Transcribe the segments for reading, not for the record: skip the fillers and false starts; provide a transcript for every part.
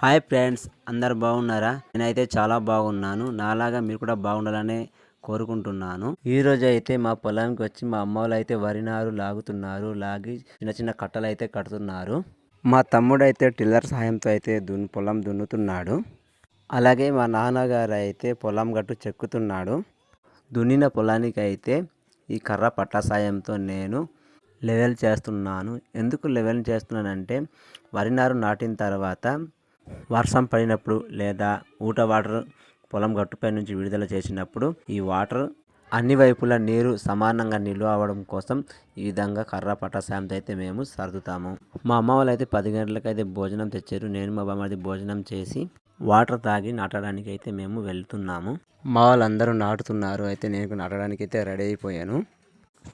Hi friends, అందరు బాగున్నారా? నేనైతే చాలా బాగున్నాను. నాలాగా మీరు కూడా బాగుండాలని కోరుకుంటున్నాను. ఈరోజు అయితే మా పొలానికి వచ్చి మా అమ్మ వాళ్ళు అయితే వరి నారు లాగుతున్నారు. లాగి చిన్న చిన్న కట్టలు అయితే కడుతున్నారు. మా తమ్ముడు అయితే టిల్లర్ సహాయంతో అయితే పొలం దున్నుతున్నాడు. అలాగే మా నాన్నగారు అయితే పొలం గట్టు చెక్కుతున్నాడు. దున్నిన పొలానికి అయితే ఈ కర్ర పట్ల సాయంతో నేను లెవెల్ చేస్తున్నాను. ఎందుకు లెవెల్ చేస్తున్నానంటే వరి నారు నాటిన తర్వాత వర్షం పడినప్పుడు లేదా ఊట వాటర్ పొలం గట్టుపై నుంచి విడుదల చేసినప్పుడు ఈ వాటర్ అన్ని వైపులా నీరు సమానంగా నిల్వ అవ్వడం కోసం ఈ విధంగా కర్ర పట్ట సాయంతో అయితే మేము సర్దుతాము. మా అమ్మ వాళ్ళు అయితే 10 గంటలకు అయితే భోజనం తెచ్చారు. నేను మా బామ్మది భోజనం చేసి వాటర్ తాగి నాటడానికి అయితే మేము వెళ్తున్నాము. మా వాళ్ళందరూ నాటుతున్నారు. అయితే నేను నాటడానికి అయితే రెడీ అయిపోయాను.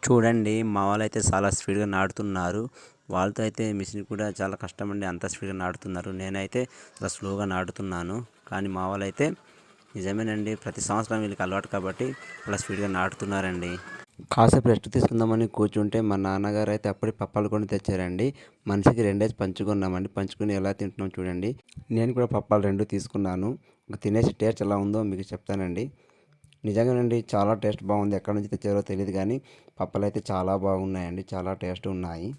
చూడండి, మా వాళ్ళు అయితే చాలా స్పీడ్గా నాటుతున్నారు. వాళ్ళతో అయితే మిషన్ కూడా చాలా కష్టమండి, అంత స్పీడ్గా నాటుతున్నారు. నేనైతే చాలా స్లోగా నాటుతున్నాను. కానీ మా వాళ్ళు అయితే నిజమేనండి, ప్రతి సంవత్సరం వీళ్ళకి అలవాటు కాబట్టి అలా స్పీడ్గా నాటుతున్నారండి. కాసేపు రెస్ట్ తీసుకుందామని కూర్చుంటే మా నాన్నగారు అయితే అప్పుడే పప్పాలు కొని తెచ్చారండి. మనిషికి 2 పంచుకున్నామండి. పంచుకుని ఎలా తింటున్నాం చూడండి. నేను కూడా పప్పాలు 2 తీసుకున్నాను. తినేసి టేస్ట్ ఎలా ఉందో మీకు చెప్తానండి. నిజంగానండి, చాలా టేస్ట్ బాగుంది. ఎక్కడి నుంచి తెచ్చారో తెలియదు కానీ పప్పలు అయితే చాలా బాగున్నాయండి, చాలా టేస్ట్ ఉన్నాయి.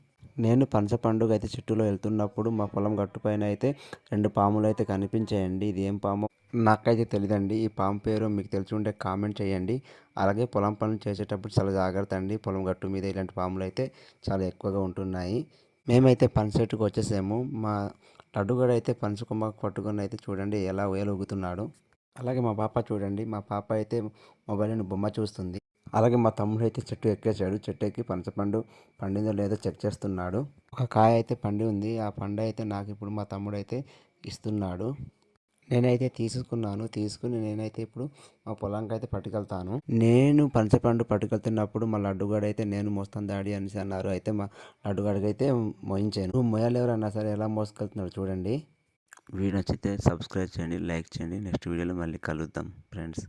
నేను పనస పండుగ అయితే చెట్టులో వెళ్తున్నప్పుడు మా పొలం గట్టుపైన అయితే 2 పాములు అయితే కనిపించాయండి. ఇది ఏం పాము నాకైతే తెలియదండి. ఈ పాము పేరు మీకు తెలిసి ఉంటే కామెంట్ చేయండి. అలాగే పొలం పనులు చేసేటప్పుడు చాలా జాగ్రత్త అండి. పొలం గట్టు మీద ఇలాంటి పాములు అయితే చాలా ఎక్కువగా ఉంటున్నాయి. మేమైతే పనస చెట్టుకు వచ్చేసాము. మా లడ్డుగడ అయితే పనస కొమ్మ పట్టుకొని అయితే చూడండి ఎలా ఊగుతున్నాడు. అలాగే మా పాప చూడండి, మా పాప అయితే మొబైల్ని బొమ్మ చూస్తుంది. అలాగే మా తమ్ముడు అయితే చెట్టు ఎక్కేసాడు. చెట్టు ఎక్కి పనసపండు పండిందో లేదో చెక్ చేస్తున్నాడు. ఒక కాయ అయితే పండి ఉంది. ఆ పండు అయితే నాకు ఇప్పుడు మా తమ్ముడు అయితే ఇస్తున్నాడు. నేనైతే తీసుకుని నేనైతే ఇప్పుడు మా పొలానికి అయితే పట్టుకెళ్తాను. నేను పనసపండు పట్టుకెళ్తున్నప్పుడు మా లడ్డుగాడు అయితే నేను మోస్తాను డాడీ అనేసి అన్నారు. అయితే మా లడ్డుగాడికి అయితే మోయించాను. మొయ్యలేవరన్నా సరే ఎలా మోసుకెళ్తున్నాడు చూడండి. వీడియో నచ్చితే సబ్స్క్రైబ్ చేయండి, లైక్ చేయండి. నెక్స్ట్ వీడియోలో మళ్ళీ కలుద్దాం ఫ్రెండ్స్.